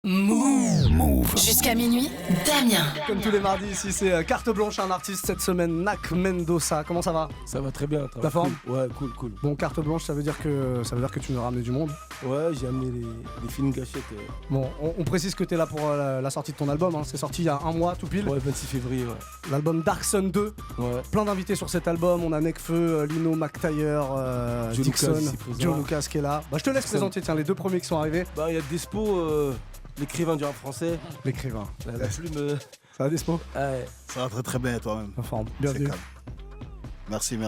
Move. Jusqu'à minuit, Damien. Comme tous les mardis ici, c'est carte blanche à un artiste cette semaine, Nak Mendoza. Comment ça va? Ça va très bien. Ta forme? Ouais, cool. Bon, carte blanche, ça veut dire que tu nous as ramené du monde. Ouais, j'ai amené les films gâchettes. Bon, on précise que t'es là pour la sortie de ton album, hein. C'est sorti il y a un mois tout pile. Ouais, 26 février, ouais. L'album Dark Sun 2. Ouais. Plein d'invités sur cet album. On a Nekfeu, Lino, McTayer, Dixon, Joe Lucas qui est là. Bah, je te laisse présenter, tiens, les deux premiers qui sont arrivés. Bah, il y a Despo, l'écrivain du rap français. L'écrivain. La plume. Ça va, Despo? Ouais. Ça va très bien et toi-même. En forme. Bienvenue. Merci.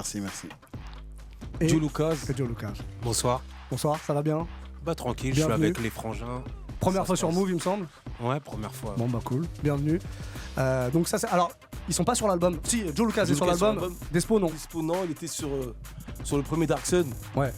Et Joe Lucas. Joe Lucas. Bonsoir. Bonsoir, ça va bien? Bah tranquille, Bienvenue. je suis avec les frangins. Première fois sur Move, il me semble. Ouais, première fois. Bon bah cool, bienvenue. Donc ça c'est... Alors, ils sont pas sur l'album. Si, Joe Lucas est sur l'album. Despo non. Despo non, il était sur le premier Dark Sun. Ouais.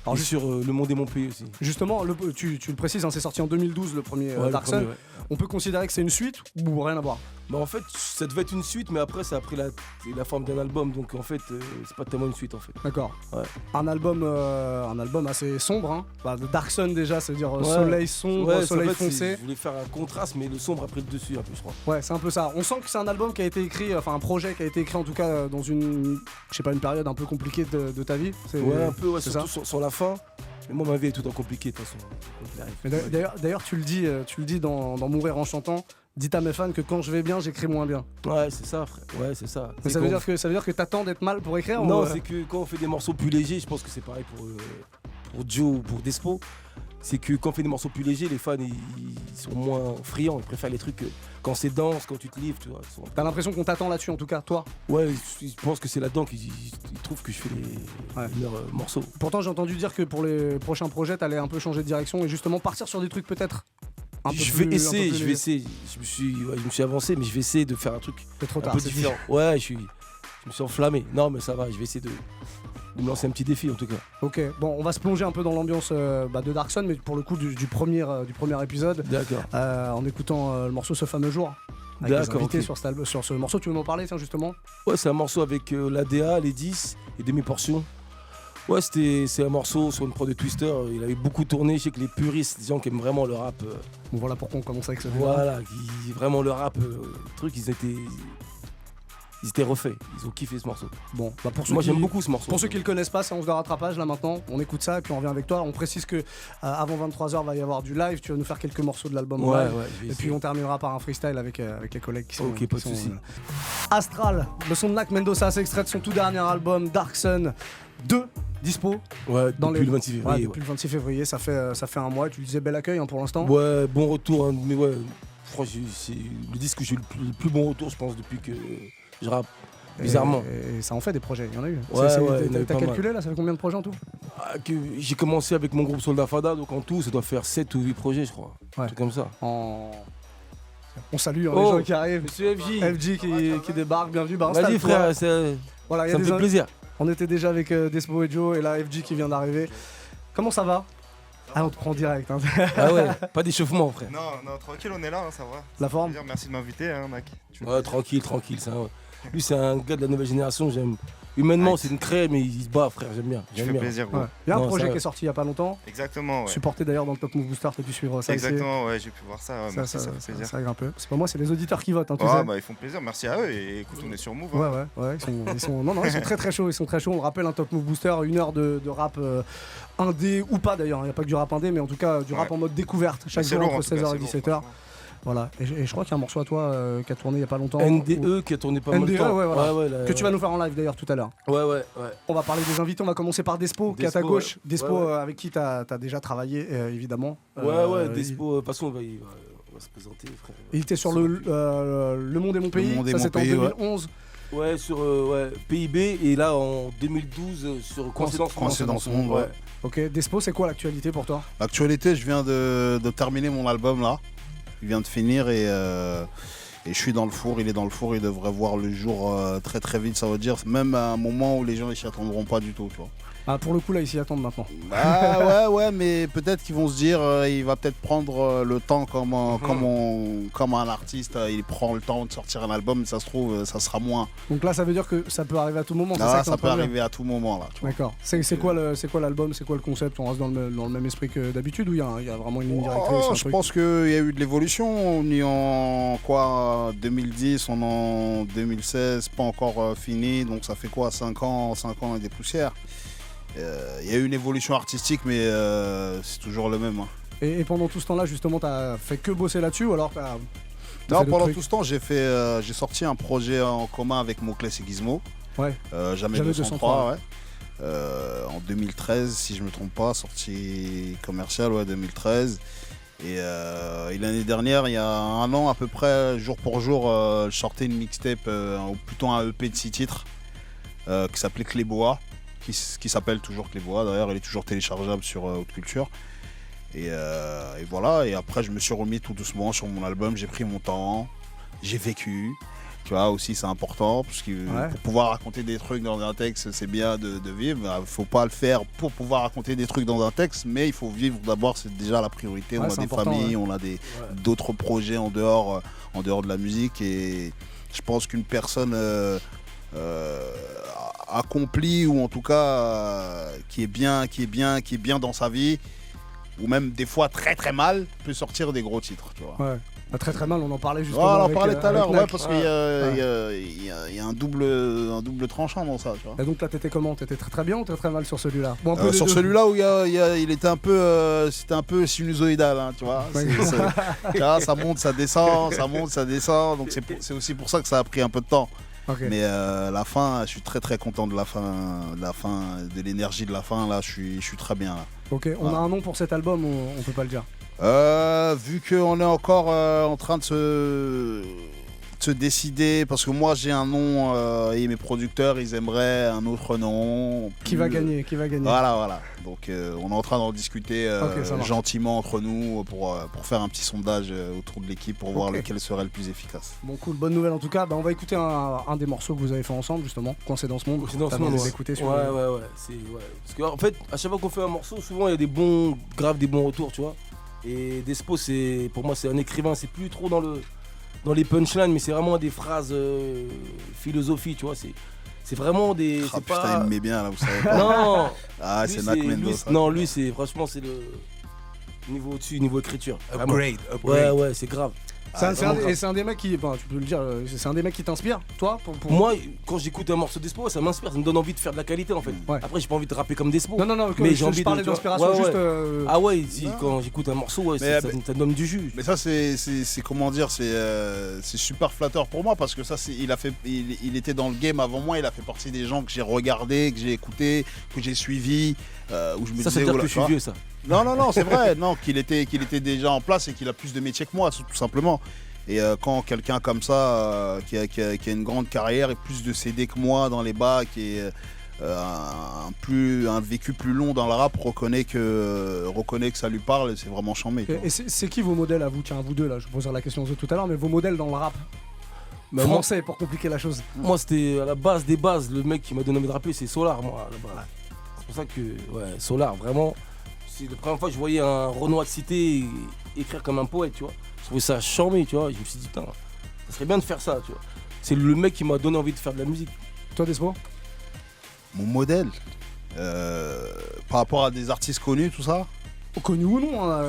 Alors sur Le Monde et mon pays aussi. Justement, tu le précises, hein, c'est sorti en 2012 le premier Dark Sun. Ouais. On peut considérer que c'est une suite ou rien à voir? Bah en fait, ça devait être une suite, mais après ça a pris la forme d'un album, donc en fait, c'est pas tellement une suite en fait. D'accord. Ouais. Un album assez sombre, hein. Bah, le Dark Sun déjà, c'est-à-dire Ouais. soleil sombre, Ouais, soleil en fait, foncé. Je voulais faire un contraste, mais le sombre a pris le dessus un peu, je crois. Ouais, c'est un peu ça. On sent que c'est un album qui a été écrit, enfin un projet qui a été écrit en tout cas dans une période un peu compliquée de ta vie. Ouais, un peu, ouais, c'est surtout ça. sur la fin. Mais moi, ma vie est tout le temps compliquée de toute façon. Mais d'ailleurs, tu le dis dans Mourir en chantant. Dites à mes fans que quand je vais bien, j'écris moins bien. Ouais, c'est ça, frère. Ouais, c'est ça. Mais ça veut dire que t'attends d'être mal pour écrire? Non, ou... c'est que quand on fait des morceaux plus légers, je pense que c'est pareil pour Joe ou pour Despo. C'est que quand on fait des morceaux plus légers, les fans ils sont moins friands, ils préfèrent les trucs quand c'est dense, quand tu te livres, tu vois. T'as l'impression qu'on t'attend là-dessus en tout cas, toi? Ouais, je pense que c'est là-dedans qu'ils trouvent que je fais les meilleurs morceaux. Pourtant, j'ai entendu dire que pour les prochains projets, t'allais un peu changer de direction et justement partir sur des trucs peut-être. Je vais essayer. Je me suis avancé, mais je vais essayer de faire un truc c'est trop un tard, peu c'est différent. Ouais, je me suis enflammé. Non, mais ça va, je vais essayer de me lancer un petit défi en tout cas. Ok, bon, on va se plonger un peu dans l'ambiance de Dark Sun, mais pour le coup du premier épisode. D'accord. En écoutant le morceau Ce fameux jour. Avec les D'accord, invités ok. sur ce morceau, tu veux m'en parler, tiens, justement? Ouais, c'est un morceau avec l'ADA, les 10 et demi-portions. Ouais, c'est un morceau sur une prod de Twister. Il avait beaucoup tourné. Je sais que les puristes, les gens qui aiment vraiment le rap. Bon, voilà pourquoi on commence avec ce débat. Voilà, vraiment le rap, truc, ils étaient refaits. Ils ont kiffé ce morceau. Bon, bah Moi, j'aime beaucoup ce morceau. Pour ceux qui le connaissent pas, c'est 11 de rattrapage là maintenant. On écoute ça et puis on revient avec toi. On précise que avant 23h va y avoir du live. Tu vas nous faire quelques morceaux de l'album. Ouais, live. ouais. Et puis on terminera par un freestyle avec les collègues qui sont. Ok, pas de soucis. Astral, le son de Nak Mendoza, c'est extrait de son tout dernier album Dark Sun 2. Dispo Ouais, depuis le 26 février. Depuis le 26 février, ça fait un mois. Tu le disais, bel accueil hein, pour l'instant. Ouais, bon retour, hein, mais ouais, franchement, c'est le disque que j'ai eu le plus bon retour, je pense, depuis que je rappe. Bizarrement. Et ça en fait des projets, il y en a eu. Ouais, T'as calculé là, ça fait combien de projets en tout? J'ai commencé avec mon groupe Soldat Fada, donc en tout, ça doit faire 7 ou 8 projets, je crois. Ouais. Un truc comme ça. On salue les gens qui arrivent. Monsieur FJ. qui débarque, bienvenue. Bah, Vas-y, frère, voilà, ça me fait plaisir. On était déjà avec Despo et Joe et là FJ qui vient d'arriver. Comment ça va? Ah, on te prend direct. Hein. Ah ouais, pas d'échauffement, frère. Non, tranquille, on est là, hein, ça va. La forme? Merci de m'inviter, hein, Nak. Ouais, tranquille, ça. Ouais. Lui, c'est un gars de la nouvelle génération, j'aime. Humainement, c'est une crème, mais il se bat, frère, j'aime bien. Ça fait plaisir, gros. Ouais. Il y a un projet qui est sorti il y a pas longtemps. Exactement, ouais. Supporté d'ailleurs dans le Top Move Booster, t'as pu suivre ça. Exactement, ouais, j'ai pu voir ça. Merci, ça fait plaisir. Ça arrive un peu. C'est pas moi, c'est les auditeurs qui votent, hein, tu sais. Bah, ils font plaisir, merci à eux. Et écoute, on est sur Move. Ouais, ils sont très chauds. Ils sont très chauds. On rappelle un Top Move Booster, 1 heure de rap indé ou pas d'ailleurs. Il n'y a pas que du rap indé, mais en tout cas du rap en mode découverte chaque jour entre 16h et 17h. Voilà, et je crois qu'il y a un morceau à toi qui a tourné il y a pas longtemps. NDE qui a tourné pas mal de temps. Ouais, voilà. Que tu vas nous faire en live d'ailleurs tout à l'heure. Ouais. On va parler des invités, on va commencer par Despo qui est à ta gauche. Ouais. Despo avec qui t'as déjà travaillé évidemment. Ouais, Despo, de toute façon il va se présenter, frère. Il était sur le Monde et mon pays, ça c'était en 2011. Ouais, sur PIB et là en 2012 sur Coincé dans son monde, ouais. Ok, Despo, c'est quoi l'actualité pour toi? L'actualité, je viens de terminer mon album là. Il vient de finir et je suis dans le four, il est dans le four, il devrait voir le jour très très vite, ça veut dire même à un moment où les gens ne s'y attendront pas du tout, tu vois. Ah, pour le coup, là, ils s'y attendent maintenant. Ah ouais, mais peut-être qu'ils vont se dire, il va peut-être prendre le temps comme un artiste, il prend le temps de sortir un album, ça se trouve, ça sera moins. Donc là, ça veut dire que ça peut arriver à tout moment. Ça peut arriver à tout moment là. D'accord. C'est quoi l'album, c'est quoi le concept? On reste dans le même esprit que d'habitude ou il y a vraiment une ligne directrice? Je pense qu'il y a eu de l'évolution. On est en 2010, on est en 2016, pas encore fini, donc ça fait quoi, 5 ans et des poussières. Il y a eu une évolution artistique, mais c'est toujours le même. Hein. Et pendant tout ce temps-là, justement, t'as fait que bosser là-dessus ou alors t'as Non, pendant tout ce temps, j'ai sorti un projet en commun avec Moclès et Gizmo. Ouais. Jamais 203, ouais. En 2013, si je me trompe pas, sortie commerciale, ouais, 2013. Et l'année dernière, il y a un an à peu près, jour pour jour, je sortais une mixtape, ou plutôt un EP de 6 titres, qui s'appelait Clébois. Qui s'appelle toujours Clébois, d'ailleurs il est toujours téléchargeable sur Haute Culture. Et voilà, et après je me suis remis tout doucement sur mon album, j'ai pris mon temps, j'ai vécu, tu vois, aussi c'est important, parce que pour pouvoir raconter des trucs dans un texte, c'est bien de vivre, il faut pas le faire pour pouvoir raconter des trucs dans un texte, mais il faut vivre d'abord, c'est déjà la priorité, on a des familles, on a d'autres projets en dehors de la musique, et je pense qu'une personne... accompli ou en tout cas qui est bien dans sa vie ou même des fois très très mal peut sortir des gros titres, tu vois. Ouais. Très très mal, on en parlait justement. On en parlait tout à l'heure, parce qu'il y a un double tranchant dans ça, tu vois. Et donc là t'étais comment? T'étais très très bien ou très très mal sur celui-là? Sur celui-là où il était un peu c'était un peu sinusoïdal, hein, tu vois. Ça monte, ça descend, donc c'est aussi pour ça que ça a pris un peu de temps. Okay. Mais la fin, je suis très très content de la fin, de l'énergie de la fin, là, je suis très bien là. Ok, on a un nom pour cet album ou on peut pas le dire? Vu qu'on est encore en train de se décider, parce que moi j'ai un nom et mes producteurs ils aimeraient un autre nom. Qui va gagner? Voilà. Donc on est en train d'en discuter gentiment entre nous pour faire un petit sondage autour de l'équipe pour voir lequel serait le plus efficace. Bon, cool, bonne nouvelle en tout cas. On va écouter un des morceaux que vous avez fait ensemble justement, Coincé dans ce monde. Écouter ouais. Parce qu'en fait, à chaque fois qu'on fait un morceau, souvent il y a des bons retours, tu vois. Et Despo, pour moi c'est un écrivain, c'est plus trop dans les punchlines, mais c'est vraiment des phrases philosophie, tu vois. C'est vraiment des. Ah putain, il me met bien là, vous savez pas. Non. Ah, c'est Nak Mendoza. Non, lui c'est franchement c'est le niveau au-dessus, niveau écriture. Upgrade. Ouais, c'est grave. C'est un des mecs qui, tu peux le dire, c'est un des mecs qui t'inspire, toi pour... Moi, quand j'écoute un morceau d'Espo, ça m'inspire, ça me donne envie de faire de la qualité en fait. Ouais. Après, j'ai pas envie de rapper comme Despo. Non, mais j'ai envie de parler d'inspiration juste. Ah ouais, quand j'écoute un morceau, ça donne du jus. Mais ça, c'est comment dire, c'est super flatteur pour moi parce que ça, il était dans le game avant moi, il a fait partie des gens que j'ai regardé, que j'ai écouté, que j'ai suivi, où je me disais. Ça veut dire que je suis vieux, ça. Non, c'est vrai, qu'il était déjà en place et qu'il a plus de métier que moi, tout simplement. Et quand quelqu'un comme ça, qui a une grande carrière et plus de CD que moi dans les bacs et un vécu plus long dans le rap, reconnaît que ça lui parle, c'est vraiment chambé. Et c'est qui vos modèles à vous? Tiens, vous deux là, je vous poserai la question tout à l'heure, mais vos modèles dans le rap français pour compliquer la chose. Moi, c'était à la base des bases, le mec qui m'a donné envie de rapper, c'est Solar, moi, à la base. C'est pour ça que, Solar, vraiment. C'est la première fois que je voyais un Renoir de Cité écrire comme un poète, tu vois. Je trouvais ça charmé, tu vois. Je me suis dit, putain, ça serait bien de faire ça, tu vois. C'est le mec qui m'a donné envie de faire de la musique. Toi, Despo? Mon modèle par rapport à des artistes connus, tout ça? Connus ou non,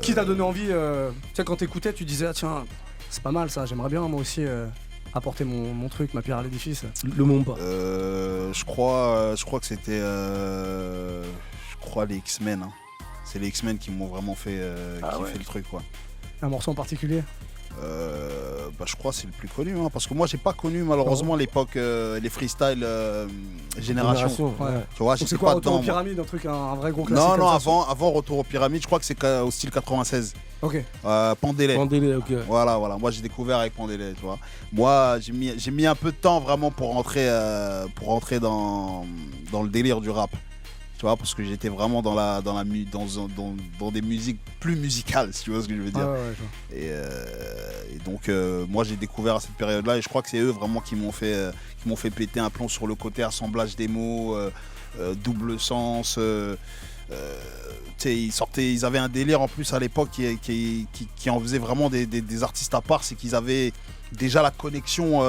qui t'a donné envie tu sais, quand t'écoutais, tu disais, ah tiens, c'est pas mal ça, j'aimerais bien moi aussi apporter mon truc, ma pierre à l'édifice. Le monde pas. Je crois que c'était... les X-Men, hein. C'est les X-Men qui m'ont vraiment fait fait le truc, quoi. Un morceau en particulier? Je crois que c'est le plus connu, hein, parce que moi j'ai pas connu malheureusement l'époque les freestyle génération. Ouais. Tu vois, c'est quoi, Retour aux Pyramides, un truc, un vrai gros classique? Non, avant Retour aux Pyramides, je crois que c'est au style 96. Ok. Pandélé. Ok. Voilà. Moi j'ai découvert avec Pandélé, tu vois. Moi j'ai mis un peu de temps vraiment pour rentrer dans le délire du rap. Tu vois, parce que j'étais vraiment dans des musiques plus musicales, si tu vois ce que je veux dire. Et donc, moi, j'ai découvert à cette période-là, et je crois que c'est eux vraiment qui m'ont fait péter un plomb sur le côté assemblage des mots, double sens. Ils avaient un délire en plus à l'époque qui en faisait vraiment des artistes à part, c'est qu'ils avaient déjà la connexion.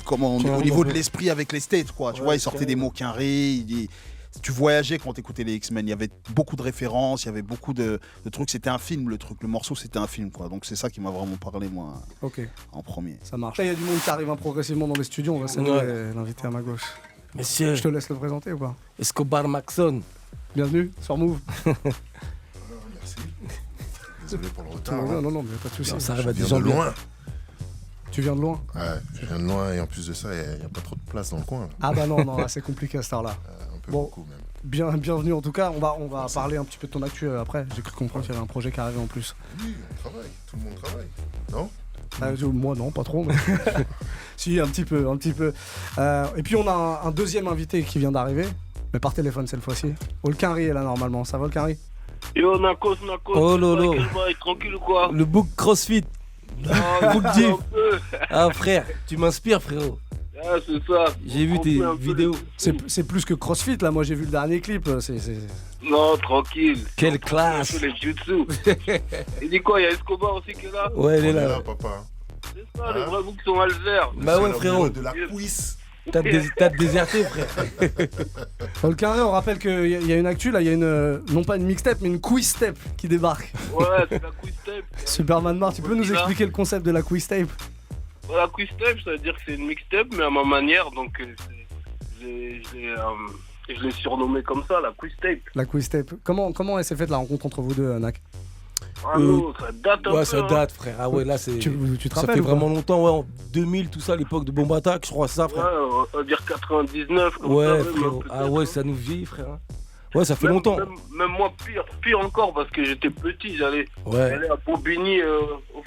Au niveau de l'esprit avec les States, quoi. Tu vois, ils sortaient des mots carrés. Tu voyageais quand t'écoutais les X-Men. Il y avait beaucoup de références, il y avait beaucoup de trucs. C'était un film, le truc. Le morceau, c'était un film, quoi. Donc c'est ça qui m'a vraiment parlé, moi, en premier. Ça marche. Il y a du monde qui arrive progressivement dans les studios. On va saluer l'invité à ma gauche. Monsieur. Je te laisse le présenter ou pas? Escobar Maxon. Bienvenue sur Move. Merci. Désolé pour le retard. Non, mais pas de soucis. Ça arrive à des gens de loin. Tu viens de loin? Ouais, je viens de loin et en plus de ça, il n'y a pas trop de place dans le coin. Ah bah non, là, c'est compliqué à cette heure-là. Un peu beaucoup même. Bienvenue en tout cas, on va parler un petit peu de ton actu après. J'ai cru comprendre qu'il y avait un projet qui arrivait en plus. Oui, on travaille, tout le monde travaille, non? Moi non, pas trop, mais si, un petit peu. Et puis on a un deuxième invité qui vient d'arriver, mais par téléphone cette fois-ci. Olkinry est là normalement, ça va Olkinry? Yo Nakos. Oh lolo. Tranquille ou quoi? Le book CrossFit. Ah frère, tu m'inspires frérot. Ah c'est ça. J'ai vu tes vidéos. C'est plus que CrossFit là, moi j'ai vu le dernier clip. Non, tranquille. Quelle classe. Les jutsu. Il dit quoi, il y a Escobar aussi qui est là? Ouais, il est là. Papa. C'est ça, les vrais boucs sont Alzer. Bah ouais frérot. De la cuisse. T'as déserté frère. Olkinry, on rappelle qu'il y a une actu là, il y a non pas une mixtape mais une quiz tape qui débarque. Ouais, c'est la quiz tape. Superman Mar, tu peux nous expliquer le concept de la quiz tape? La quiz tape, ça veut dire que c'est une mixtape mais à ma manière, donc je l'ai surnommé comme ça, la quiz tape. La quiz tape. Comment elle s'est faite la rencontre entre vous deux, Nak? Ah non, ça date un peu. Ouais, ça date frère. Ah ouais, là c'est. Tu te ça rappelles? fait vraiment longtemps, ouais, en 2000, tout ça, à l'époque de Bomb Attack, je crois, c'est ça frère. Ouais, on va dire 99 comme ouais, ça. frérot. Ah ouais, ça nous vieillit frère. Ouais, ça fait longtemps. Même moi, pire encore, parce que j'étais petit, j'allais à Bobigny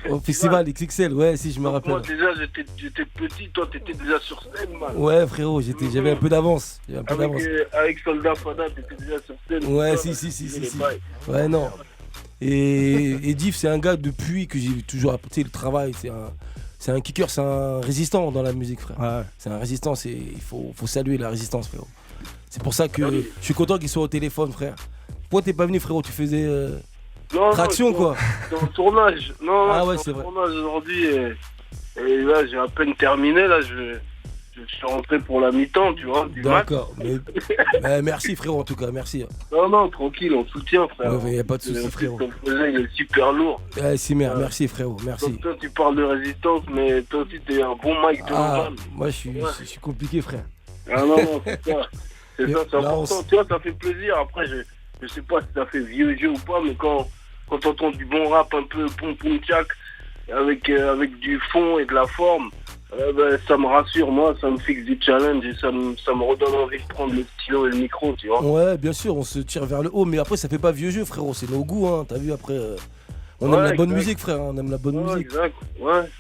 au festival XXL, ouais, si je me rappelle. Moi déjà, j'étais petit, toi t'étais déjà sur scène, man. Ouais, frérot, j'avais un peu d'avance. Avec Soldat Fada, t'étais déjà sur scène. Ouais, si. Ouais, non. Et Diff, c'est un gars depuis que j'ai toujours apprécié le travail. C'est un kicker, c'est un résistant dans la musique, frère. Ouais. C'est un résistant, il faut saluer la résistance, frérot. C'est pour ça que je suis content qu'il soit au téléphone, frère. Pourquoi t'es pas venu, frérot? Tu faisais traction, quoi. C'est un tournage. Non, ouais, c'est vrai. Tournage aujourd'hui et là, j'ai à peine terminé. Là, je suis rentré pour la mi-temps, tu vois. D'accord. Mais merci, frérot, en tout cas, merci. Non, tranquille, on soutient, frère. Ouais, y a pas de soucis, frérot. Ton projet, il est super lourd. Merci, frérot, merci. Donc, toi, tu parles de résistance, mais toi aussi, t'es un bon mec de moi, je suis compliqué, frère. Ah non, c'est ça. C'est important. Tu vois, ça fait plaisir. Après, je sais pas si ça fait vieux jeu ou pas, mais quand t'entends du bon rap un peu pom-pom-tchac, avec du fond et de la forme, ça me rassure, moi, ça me fixe du challenge et ça me redonne envie de prendre le stylo et le micro, tu vois. Ouais, bien sûr, on se tire vers le haut, mais après, ça fait pas vieux jeu, frérot, c'est nos goûts, hein, t'as vu, après... On aime la bonne musique, frère, on aime la bonne musique. Exact. Ouais.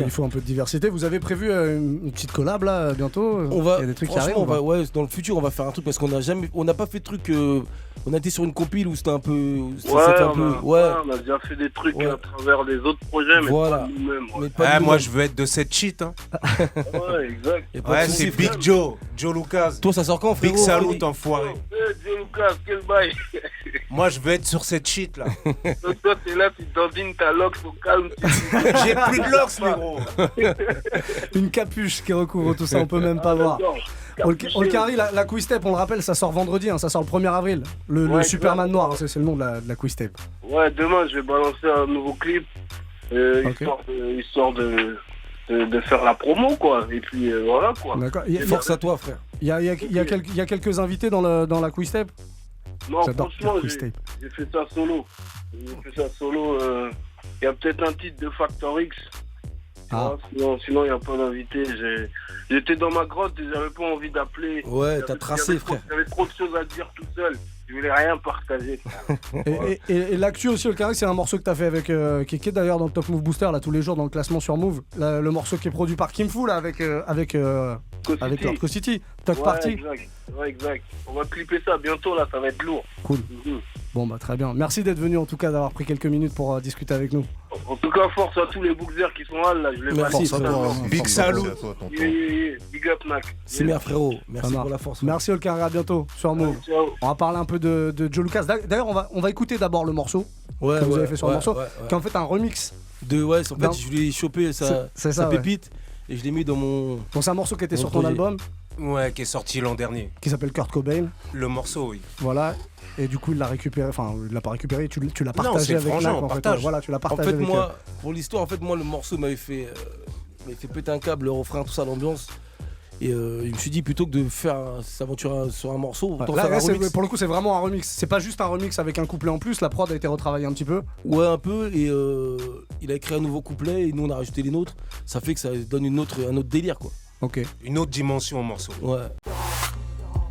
Il faut un peu de diversité. Vous avez prévu une petite collab là bientôt? Il y a des trucs qui arrivent. Dans le futur, on va faire un truc parce qu'on n'a pas fait de truc. On a été sur une compile où c'était un peu. On a déjà fait des trucs à travers les autres projets, mais pas nous-mêmes. Moi, je veux être de cette shit. Hein. Ouais, exact. Ouais, c'est Big Joe Lucas. Toi, ça sort quand, frérot? Big Salut, enfoiré. Joe Lucas, quel bail. Moi, je veux être sur cette shit là. Donc, toi, t'es là, tu dandines ta loque au calme. J'ai plus de locks, les gros. Une capuche qui recouvre tout ça, on peut même pas voir. Olkinry, la quiz tape, on le rappelle, ça sort vendredi, ça sort le 1er avril. Le Superman noir, c'est le nom de la quiz tape. Ouais, demain, je vais balancer un nouveau clip, histoire de faire la promo, quoi. Et puis voilà, quoi. D'accord. Force à toi, frère. Il y a quelques invités dans la quiz tape? Non, franchement, j'ai fait ça solo. Il y a peut-être un titre de Factor X. Sinon, il n'y a pas d'invité. J'étais dans ma grotte et j'avais pas envie d'appeler. Ouais, t'as tracé, frère. J'avais trop de choses à dire tout seul. Je voulais rien partager. Et l'actu aussi, le carré, c'est un morceau que t'as fait avec qui est d'ailleurs dans le Top Move Booster là tous les jours dans le classement sur Move. Le morceau qui est produit par Kim Fu là avec Lord Co City. Talk Party. Exact. On va clipper ça bientôt là, ça va être lourd. Cool. Bon bah très bien. Merci d'être venu en tout cas, d'avoir pris quelques minutes pour discuter avec nous. En tout cas, force à tous les bookers qui sont là, je les Merci. Force à toi. Big salut. Big up Mac. C'est bien frérot. Merci pour la force. Merci Olkar, à bientôt sur Move. Ciao. On va parler un peu de Joe Lucas. D'ailleurs on va écouter d'abord le morceau que vous avez fait sur le morceau, qui est en fait un remix. En fait je lui ai chopé sa pépite et je l'ai mis dans mon... Donc c'est un morceau qui était sur ton album. Ouais, qui est sorti l'an dernier. Qui s'appelle Kurt Cobain. Le morceau, oui. Voilà. Et du coup, il l'a récupéré, enfin, il l'a pas récupéré, tu l'as partagé avec Nac, en fait. Voilà, tu l'as partagé avec moi, pour l'histoire, en fait, moi, le morceau m'avait fait péter un câble, le refrain, tout ça, l'ambiance. Et je me suis dit, plutôt que de faire s'aventurer sur un morceau, autant faire un remix. Pour le coup, c'est vraiment un remix. C'est pas juste un remix avec un couplet en plus, la prod a été retravaillée un petit peu. Ouais, un peu, et il a écrit un nouveau couplet, et nous, on a rajouté les nôtres. Ça fait que ça donne un autre délire, quoi. Ok. Une autre dimension au morceau. Ouais.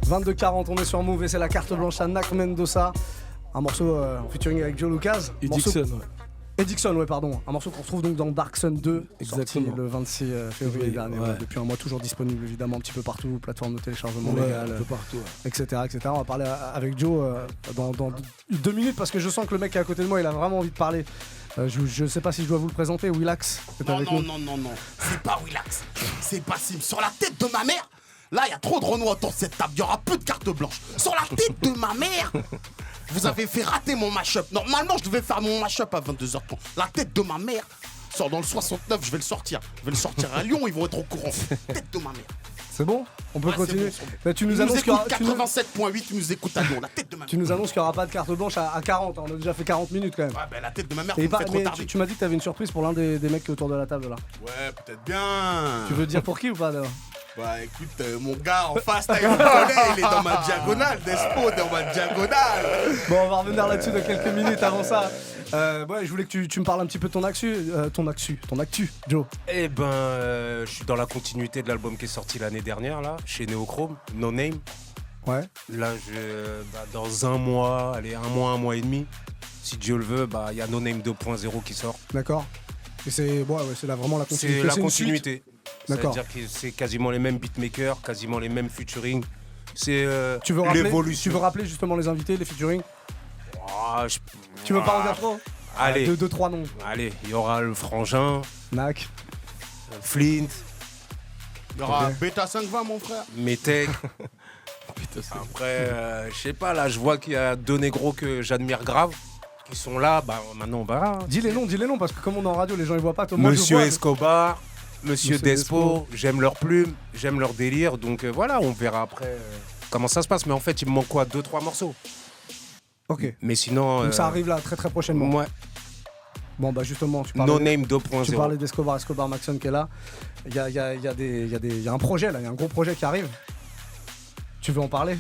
22h40, on est sur Move et c'est la carte blanche à Nac Mendoza. Un morceau featuring avec Joe Lucas. Et Dixon, Et Dixon, ouais, pardon. Un morceau qu'on retrouve donc dans Dark Sun 2, sorti le 26 février dernier. Ouais. Depuis un mois, toujours disponible évidemment un petit peu partout, plateforme de téléchargement légal, un peu partout, etc., etc. On va parler avec Joe dans 2 minutes parce que je sens que le mec qui est à côté de moi, il a vraiment envie de parler. Je sais pas si je dois vous le présenter, Willax. Non, c'est pas Willax, c'est Bassim. Sur la tête de ma mère, là il y a trop de Renois autour de cette table, il y aura peu de cartes blanches. Sur la tête de ma mère, vous avez fait rater mon mash-up. Normalement je devais faire mon mash-up à 22h30. La tête de ma mère, sort dans le 69, je vais le sortir. Je vais le sortir à Lyon, ils vont être au courant. Tête de ma mère. C'est bon? On peut continuer. Bon, bah, tu nous annonces 87.8, tu nous écoutes à Lyon, la tête de ma mère. Tu nous annonces qu'il n'y aura pas de carte blanche à 40, on a déjà fait 40 minutes quand même. Ouais, bah la tête de ma mère, tu me fais trop tarder. Tu m'as dit que t'avais une surprise pour l'un des mecs qui est autour de la table là. Ouais, peut-être bien. Tu veux dire pour qui ou pas d'ailleurs? Bah écoute, mon gars en face, t'as eu le connais, il est dans ma diagonale, Despo, dans ma diagonale. Bon, on va revenir là-dessus dans quelques minutes avant ça. Ouais, je voulais que tu me parles un petit peu de ton actu, Joe. Eh ben, je suis dans la continuité de l'album qui est sorti l'année dernière, là, chez Neochrome, No Name. Ouais. Là, dans un mois et demi, si Dieu le veut, il y a No Name 2.0 qui sort. D'accord. Et c'est vraiment la continuité. C'est la continuité. D'accord. C'est-à-dire que c'est quasiment les mêmes beatmakers, quasiment les mêmes featuring. C'est l'évolution. Tu veux rappeler justement les invités, les featuring? Tu veux pas en dire trop? Allez. 2-3 noms. Allez, il y aura le Frangin. Nac. Flint. Il y aura Beta 520, mon frère. Metech. Après, je sais pas, là, je vois qu'il y a 2 négros que j'admire grave. Qui sont là, maintenant, Dis les noms, parce que comme on est en radio, les gens ils voient pas. Monsieur Escobar. Monsieur Despo, j'aime leurs plumes, j'aime leur délire, donc voilà, on verra après comment ça se passe. Mais en fait, il me manque quoi, 2-3 morceaux. Ok. Mais sinon. Donc ça arrive là très très prochainement. Ouais. Bon bah justement, tu parlais. No Name 2.0. Tu parlais d'Escobar Maxon qui est là. Il y a un projet là, il y a un gros projet qui arrive. Tu veux en parler?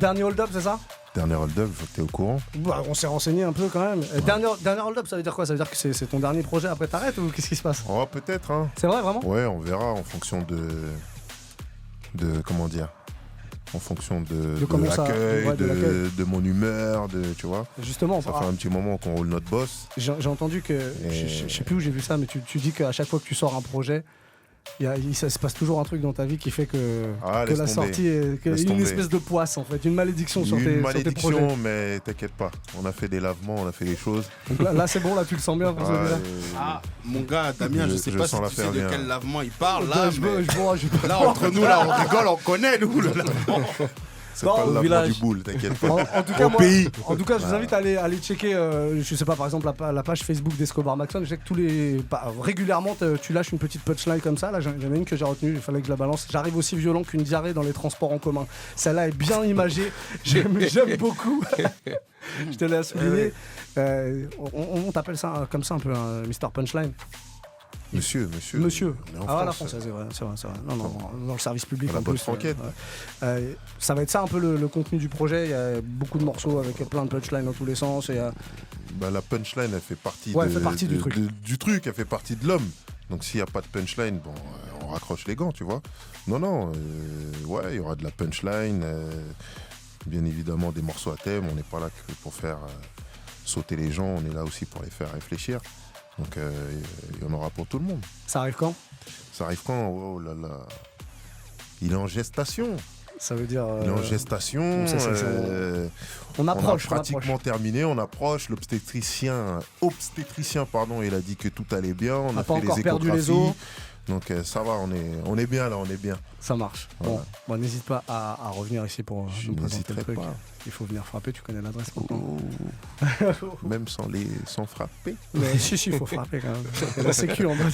Dernier hold-up, c'est ça? Dernier hold-up, t'es au courant? Bah, on s'est renseigné un peu quand même. Ouais. Dernier hold-up, ça veut dire quoi? Ça veut dire que c'est ton dernier projet après t'arrêtes ou qu'est-ce qui se passe? Oh, peut-être, hein. C'est vrai, vraiment? Ouais, on verra en fonction de comment dire? En fonction de l'accueil, de mon humeur, tu vois. Justement, ça fait un petit moment qu'on roule notre boss. J'ai entendu que, je sais plus où j'ai vu ça, mais tu dis qu'à chaque fois que tu sors un projet, ça se passe toujours un truc dans ta vie qui fait que la sortie est une espèce de poisse en fait, une malédiction sur tes projets. Une malédiction, mais t'inquiète pas, on a fait des lavements, on a fait des choses. Donc là c'est bon, là tu le sens bien pour celui-là. Mon gars, Damien, je sais pas si tu sais de quel lavement il parle là, là entre nous là, on rigole, on connaît nous le lavement. C'est pas le lavement du boule, t'inquiète pas. En tout cas, je vous invite à aller checker, je sais pas, par exemple, la page Facebook d'Escobar Maxon. Je sais que régulièrement, tu lâches une petite punchline comme ça. Là, j'en ai une que j'ai retenue, il fallait que je la balance. J'arrive aussi violent qu'une diarrhée dans les transports en commun. Celle-là est bien imagée. J'aime beaucoup. Je te l'ai souligné. On t'appelle ça comme ça un peu, Mr. Punchline. Monsieur. La française, c'est vrai. Non, dans le service public la en plus. Ça va être ça un peu le contenu du projet. Il y a beaucoup de morceaux avec plein de punchlines dans tous les sens. La punchline, elle fait partie, du truc. Elle fait partie de l'homme. Donc s'il n'y a pas de punchline, on raccroche les gants, tu vois. Non, il y aura de la punchline. bien évidemment des morceaux à thème. On n'est pas là que pour faire sauter les gens, on est là aussi pour les faire réfléchir. Donc il y en aura pour tout le monde. Ça arrive quand? Ça arrive quand? Oh là là. Il est en gestation. Ça veut dire. Il est en gestation. On approche. On a pratiquement terminé. On approche. L'obstétricien, il a dit que tout allait bien. On a fait les perdu les os. Donc ça va, on est bien là, on est bien. Ça marche. Voilà. Bon, n'hésite pas à revenir ici pour nous présenter le truc. Pas. Il faut venir frapper, tu connais l'adresse maintenant. Même sans frapper. Mais si, il faut frapper quand même. La sécu en bas.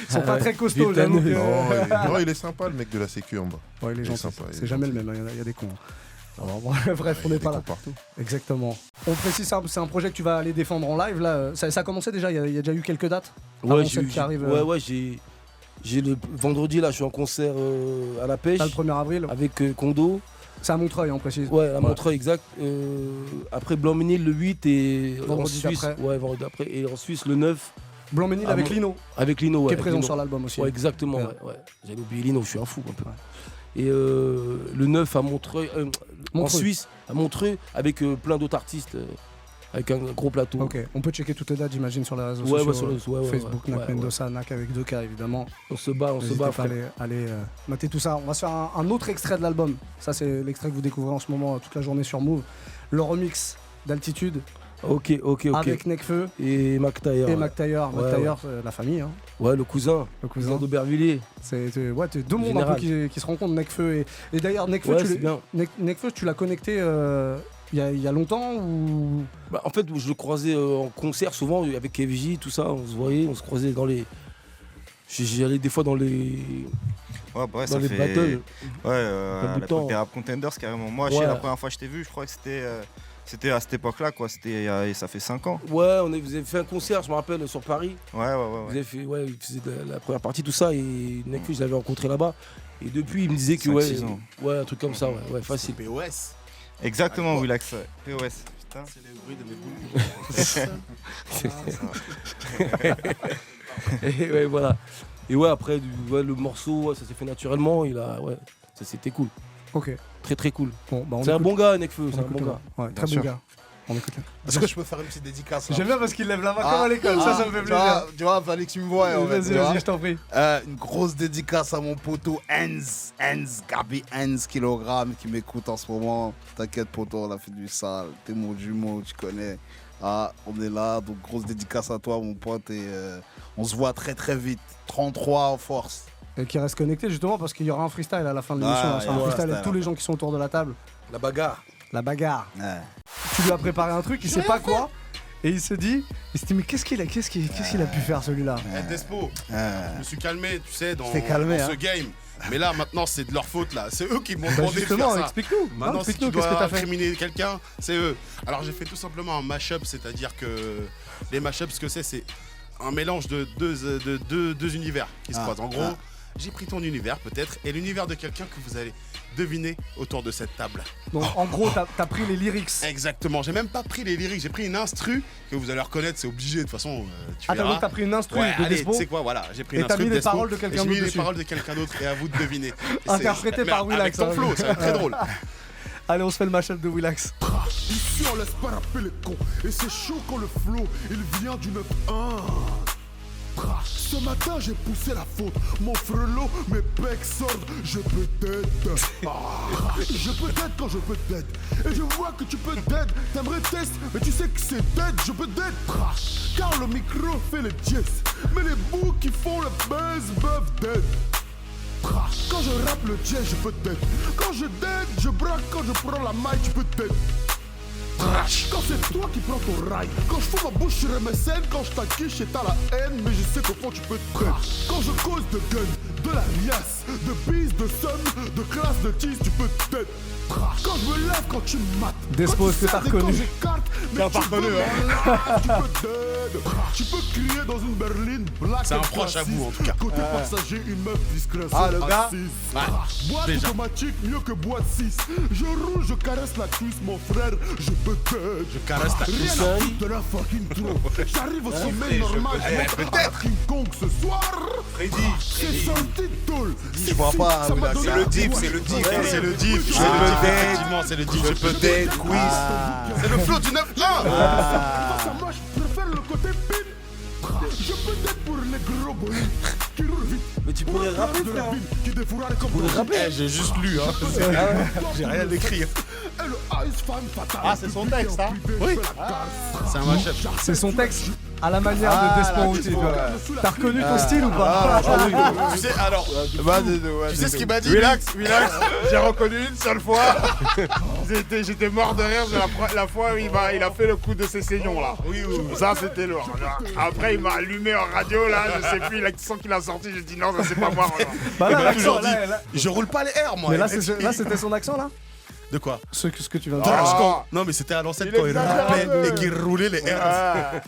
Ils sont pas très costauds, j'avoue. Non, il est sympa le mec de la sécu en bas. Ouais, il est gentil. C'est jamais le même, il y a des cons. Alors, bref, on n'est pas là. Partout. Exactement. On précise, c'est un projet que tu vas aller défendre en live. Là, ça a commencé déjà, il y a déjà eu quelques dates. Ouais, j'ai le vendredi là, je suis en concert à la pêche. Le 1er avril. Avec Kondo. C'est à Montreuil, on précise. Ouais, à Montreuil, exact. Après Blanc-Ménil le 8 et vendredi en Suisse. d'après. Ouais, vendredi d'après. Et en Suisse le 9. Blanc-Ménil avec Lino. Avec Lino, ouais. Qui est présent sur l'album aussi. Ouais, exactement. Ouais. J'avais oublié Lino, je suis un fou un peu. Et le 9 à Montreuil, en Suisse, à Montreuil, avec plein d'autres artistes. Avec un gros plateau. Ok, on peut checker toutes les dates, j'imagine, sur les réseaux sociaux. Facebook, Nak Mendoza, Nak avec 2K évidemment. On se bat, Allez mater tout ça. On va se faire un autre extrait de l'album. Ça, c'est l'extrait que vous découvrez en ce moment toute la journée sur Move. Le remix d'Altitude. Ok. Avec Nekfeu. Et Mac Taylor. Mac Taylor, la famille. Hein. Ouais, le cousin d'Aubervilliers. C'est deux mondes un peu qui se rencontrent, Nekfeu. Et d'ailleurs, Nekfeu, tu l'as connecté. Il y a longtemps ou... En fait, je le croisais en concert souvent avec KVJ, tout ça. On se voyait, on se croisait dans les. J'allais des fois dans les. Ouais, dans les battles. Ouais, des Rap Contenders carrément. Moi, la première fois que je t'ai vu, je crois que c'était à cette époque-là, quoi. Ça fait 5 ans. Ouais, vous avez fait un concert, je me rappelle, sur Paris. Ouais. Vous avez fait, il faisait la première partie, tout ça, et Nekfeu, je l'avais rencontré là-bas. Et depuis, il me disait que un truc comme ça, ouais, facile. POS. Exactement, Willax. POS. Putain, c'est le bruit de mes boules. Et ouais, voilà. Et ouais, après, le morceau, ça s'est fait naturellement. Ça c'était cool. Ok. Très très cool. Bon, c'est un bon gars, Nekfeu. C'est un bon gars. Ouais, très bon gars. On écoute. Est-ce que je peux faire une petite dédicace là? J'aime bien parce qu'il lève la main comme à l'école, ça me fait plaisir. Tu vois, fallait que tu me vois. Vas-y, je t'en prie. Une grosse dédicace à mon poteau Gabi Enz kilogramme qui m'écoute en ce moment. T'inquiète poteau, on a fait du sale. T'es mon jumeau, tu connais. On est là, donc grosse dédicace à toi mon pote et on se voit très très vite. 33 en force. Et qui reste connecté justement parce qu'il y aura un freestyle à la fin de l'émission. C'est un freestyle avec tous les gens qui sont autour de la table. La bagarre. Ouais. Tu lui as préparé un truc, il sait pas quoi, et il se dit mais qu'est-ce qu'il a pu faire celui-là? Despo, je me suis calmé, tu sais, dans ce game. Mais là, maintenant, c'est de leur faute, là. C'est eux qui m'ont demandé de faire ça. Explique-nous. Maintenant, si tu dois incriminer quelqu'un, c'est eux. Alors, j'ai fait tout simplement un mash-up, c'est-à-dire que les mash-ups, ce que c'est un mélange de deux univers qui se croisent. En gros, j'ai pris ton univers, peut-être, et l'univers de quelqu'un que vous allez deviner autour de cette table. Donc, en gros, t'as pris les lyrics. Exactement. J'ai même pas pris les lyrics, j'ai pris une instru que vous allez reconnaître, c'est obligé, de toute façon, tu verras. Donc t'as pris une instru de allez, Despo. Tu sais quoi, voilà, j'ai pris une instru de Despo. Et t'as mis les paroles de quelqu'un d'autre. J'ai mis les paroles de quelqu'un d'autre et à vous de deviner. Interprété par Willax. Avec ton flow, ça va être très drôle. Allez, on se fait le mashup de Willax. Ici, on laisse pas rapper les cons. Et c'est chaud quand le flow, il vient du 9-1. Ce matin j'ai poussé la faute, mon frelot, mes pecs sortent, je peux t'aider. Je peux t'aider quand je peux t'aider. Et je vois que tu peux t'aider, t'aimerais test, mais tu sais que c'est dead, je peux t'aider. Car le micro fait les dièses, mais les bouts qui font le buzz peuvent dead. Quand je rappe le jazz, je peux t'aider. Quand je dead, je braque, quand je prends la maille, tu peux t'aider. Quand c'est toi qui prends ton rail, quand je fous ma bouche sur MSN, quand je t'acquiche et t'as la haine, mais je sais qu'au fond tu peux te traiter. Quand je cause de gun, de la liasse, de bise, de somme, de classe, de tease, tu peux te tête. Quand je me lève, quand tu me mates, Despo, est-ce que t'as reconnu? Quand j'écarte, C'est un partenaire, hein. Tu peux dead, tu peux crier dans une berline black. C'est un proche à vous en tout cas. Côté passager, une meuf discrète. Ah, le gars. Boîte déjà. automatique, mieux que boîte 6. Je roule, je caresse la cuisse, mon frère. Je peux dead. Je caresse la cuisse. Rien à foutre de la fucking trop. J'arrive au sommet normal. Je monte à King Kong ce soir. C'est sorti de tôle. Je vois pas. C'est le div, c'est le div. C'est le div, effectivement, c'est le div. Je peux être quiz. C'est le flow du 9-1. Ça marche, je préfère le côté pin. Je peux être pour les gros boys qui roulent vite. Mais tu pourrais rapper, de la frère. ville qui défouraille comme pourrais rapper. J'ai juste lu, hein. J'ai rien écrit. Et le ice fan fatal. Ah, c'est son texte, hein. Oui. C'est un mashup. C'est son texte à la manière de Despo aussi, tu vois. T'as reconnu ton style ou pas? Tu sais, alors, tu sais ce qu'il m'a dit? Relax, j'ai reconnu une seule fois. J'étais mort de rire la fois où il a fait le coup de ses saignons là. Oui. Ça c'était lourd. Après il m'a allumé en radio là, je sais plus l'accent qu'il a sorti, j'ai dit non, ça c'est pas moi. Bah là, toujours l'accent, dit, là. je roule pas les airs moi. Mais là, c'était son accent là? De quoi? Ce que tu viens de dire. Non mais c'était à l'ancienne quand il rappait et qu'il roulait les airs.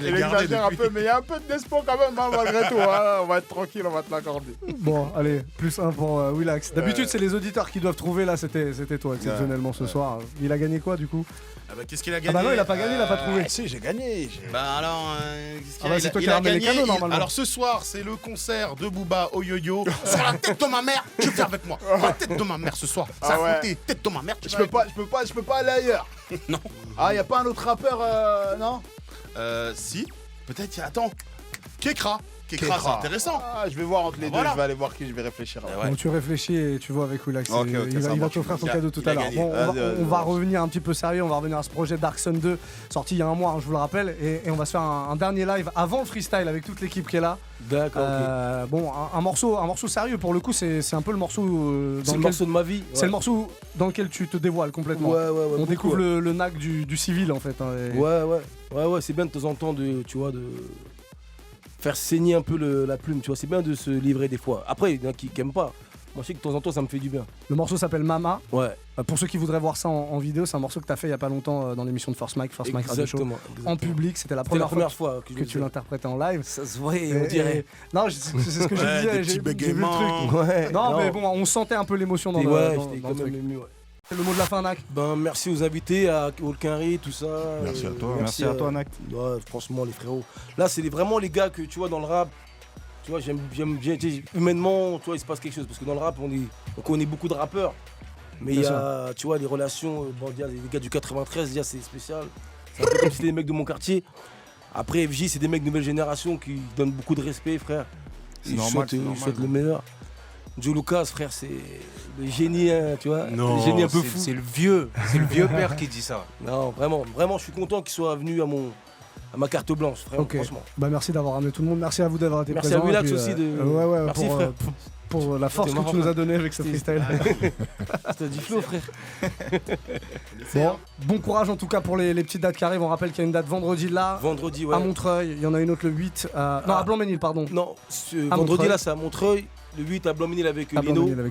Il exagère un peu, mais il y a un peu de Despo quand même malgré tout. On va être tranquille, on va te l'accorder. Bon, allez, +1 pour Willax. D'habitude, c'est les auditeurs qui doivent trouver. Là, c'était toi exceptionnellement ce soir. Il a gagné quoi du coup? Ah bah qu'est-ce qu'il a gagné? Ah bah non, il a pas gagné, il a pas trouvé. Si, j'ai gagné. Bah alors, Ah bah c'est toi qui as ramené les cadeaux normalement. Alors ce soir, c'est le concert de Booba au yo-yo. Sur la tête de ma mère, tu fais avec moi. La tête de ma mère ce soir. Ça a coûté tête de ma mère. Je peux pas aller ailleurs. Non. Ah, y a pas un autre rappeur, non? Si. Peut-être, attends. Kekra, c'est intéressant. Ah, je vais voir entre les deux, je vais aller voir qui je vais réfléchir. Bon, tu réfléchis et tu vois avec Willax. Ok, il va t'offrir ton cadeau tout à l'heure. Bon, on va revenir un petit peu sérieux, on va revenir à ce projet Dark Sun 2, sorti il y a un mois, hein, je vous le rappelle, et on va se faire un dernier live avant le freestyle avec toute l'équipe qui est là. D'accord, ok. Bon, un morceau sérieux pour le coup, c'est un peu le morceau c'est le morceau de ma vie. C'est le morceau dans lequel tu te dévoiles complètement. Ouais, on découvre le knack du civil en fait. Hein, Ouais, c'est bien de temps en temps de faire saigner un peu la plume, tu vois, c'est bien de se livrer des fois. Après, il y en a qui aiment pas. Moi, je sais que de temps en temps, ça me fait du bien. Le morceau s'appelle Mama. Ouais. Pour ceux qui voudraient voir ça en vidéo, c'est un morceau que tu as fait il y a pas longtemps dans l'émission de Force Mike Radio Show. En public, c'était la première fois que tu l'interprétais en live. Ça se voyait, on dirait. Non, c'est ce que je disais, j'ai vu le truc. Ouais, non, mais bon, on sentait un peu l'émotion dans j'étais dans quand le même truc. ému, ouais. C'est le mot de la fin, Nak. Ben, merci aux invités, à Olkinry, tout ça. Merci à toi. Merci à toi, Nak. Ouais, franchement, les frérots. Là, c'est vraiment les gars que tu vois dans le rap. Tu vois, j'aime bien, humainement, tu vois, il se passe quelque chose. Parce que dans le rap, on connaît beaucoup de rappeurs. Mais il y a, tu vois, les relations, les gars du 93, déjà, c'est spécial. C'est un peu comme si c'était des mecs de mon quartier. Après, FJ, c'est des mecs de nouvelle génération qui donnent beaucoup de respect, frère. Ils souhaitent le meilleur. Joe Lucas, frère, c'est le génie, hein, tu vois. Non, le génie un peu fou. C'est le vieux père qui dit ça. Non, vraiment, je suis content qu'il soit venu à ma carte blanche, frère, franchement. Bah merci d'avoir ramené tout le monde, merci à vous d'avoir été merci présents. Merci à Willax aussi de. Merci frère. Pour la force que tu nous as donnée avec ce freestyle. C'était du flow, frère. Bon courage en tout cas pour les petites dates qui arrivent. On rappelle qu'il y a une date vendredi là. Vendredi, ouais. À Montreuil, il y en a une autre le 8. Non, à Blanc-Ménil, pardon. Non, vendredi là, c'est à Montreuil. Le 8 à Blanc-Ménil avec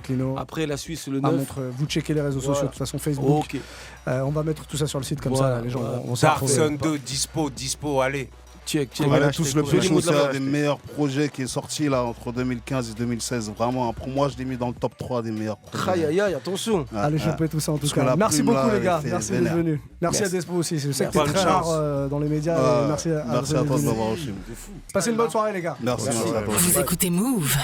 Lino. Après la Suisse le 9. Vous checkez les réseaux sociaux, de toute façon Facebook. Okay. On va mettre tout ça sur le site comme ça, les gens vont Dark Sun 2, dispo, allez. Check. On a tous le plus chaud, c'est un des meilleurs projets qui est sorti là entre 2015 et 2016. Vraiment, pour moi, je l'ai mis dans le top 3 des meilleurs projets. Aïe, attention. Allez choper tout ça en tout cas. Merci beaucoup les gars, merci d'être venus. Merci à Despo aussi, je sais que t'es très rare dans les médias. Merci à toi de m'avoir reçu. Passez une bonne soirée les gars. Merci à toi. Vous écoutez Move.